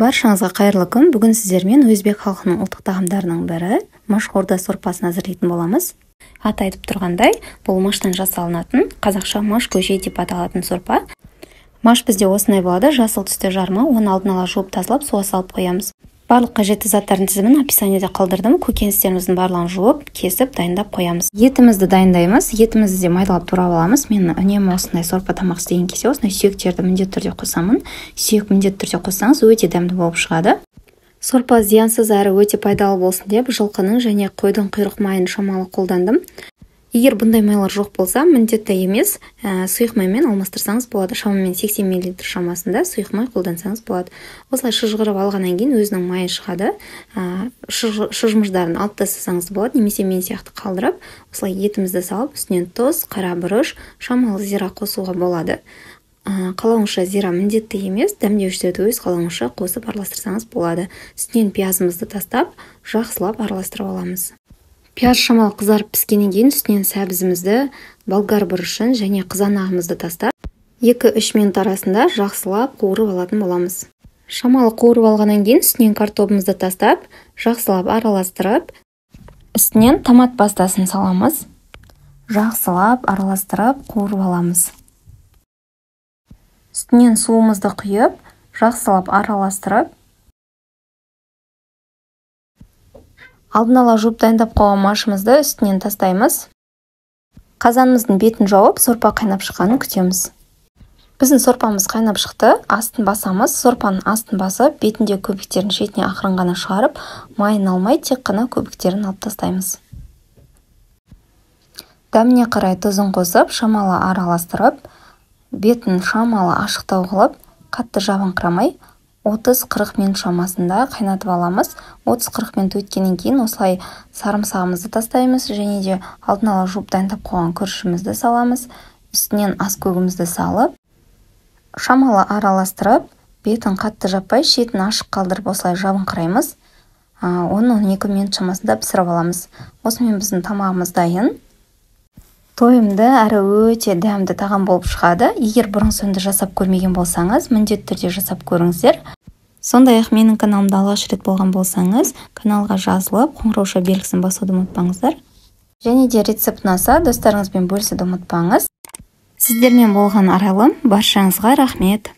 Баршаңызға қайырлы күн. Бүгін сіздермен өзбек халқының ұлттық тағамдарының бірі машхурда сорпасын әзірлейтін боламыз. Аты айтып тұрғандай, бұл маштан жасалынатын, қазақша маш көже деп аталатын сорпа. Маш бізде осындай болады, жасыл түсті жарма, оны алдын ала жуып тазалап суға салып қоямыз. Барлық қажетті заттардың тізімін описаниеде қалдырдым. Көкөністеріміздің барлығын жуып, кесіп, дайындап қоямыз. Етімізді дайындаймыз. Етімізді де майдалап турап аламыз. Мен үнемі осындай сорпа тамақ істеген кезде осындай сүйектерді міндетті түрде қосамын. Сүйек міндетті түрде қоссаңыз өте дәмді болып шығады. Сорпа зиянсыз әрі өте пайдалы болсын деп жылқының және қойдың құйрық майын шамалы қолдандым. Егер бұндай майлар жоқ болса, міндетті емес, сұйық маймен алмастырсаңыз болады. Шамамен 80 мл шамасында сұйық май қолдансаңыз болады. Осылай шыжғырып алғаннан кейін өзінің майы шығады. Шыжмыждарын алып тастасаңыз болады, немесе мен сияқты қалдырып, осылай етімізді салып, үстінен тұз, қара бұрыш, шамалы зира қосуға болады. Қалауыңызша зира міндетті емес, дәмдеуіштерді өз қалауыңызша қосып араластырсаңыз болады. Үстінен пиязымызды тастап, жақсылап араластырып аламыз. Пияз шамалы қызарып піскеннен кейін үстінен сәбізімізді, болгар бұрышын және қызанағымызды тастап, 2-3 минут арасында жақсылап қуырып алатын боламыз. Шамалы қуырып алғаннан кейін үстінен картобымызды тастап, жақсылап араластырып, үстінен томат пастасын саламыз. Жақсылап араластырып қуырып аламыз. Үстінен суымызды құйып, жақсылап араластырып, алдын ала жуып дайындап қойған машымызды үстінен тастаймыз. Қазанымыздың бетін жауып, сорпа қайнап шыққанын күтеміз. Біздің сорпамыз қайнап шықты, астын басамыз. Сорпаның астын басып, бетінде көбіктерін шетіне ақырын ғана шығарып, майын алмай, тек қана көбіктерін алып тастаймыз. Дәміне қарай тұзын қосып, шамалы араластырып, бетін шамалы ашықтау қылып, қатты жабыңқырамай 30-40 минут шамасында қайнатып аламыз. 30-40 минут өткеннен кейін осылай сарымсағымызды тастаймыз және де алдын ала жуып дайындап қойған күрішімізді саламыз. Үстінен аскөгімізді салып, шамалы араластырып, бетін қатты жаппай, шетін ашық қалдырып осылай жабыңқыраймыз. 10-12 минут шамасында пісіріп аламыз. Осымен біздің тамағымыз дайын. Тойымды әрі өте дәмді тағам болып шығады. Егер бұрын-соңды жасап көрмеген болсаңыз, міндетті түрде жасап көріңіздер. Сондай-ақ менің каналымда алғаш рет болған болсаңыз, каналға жазылып, қоңырауша белгісін басуды ұмытпаңыздар. Және де рецепт ұнаса, достарыңызбен бөлісуді ұмытпаңыз. Сіздермен болған аралым, баршаңызға рахмет.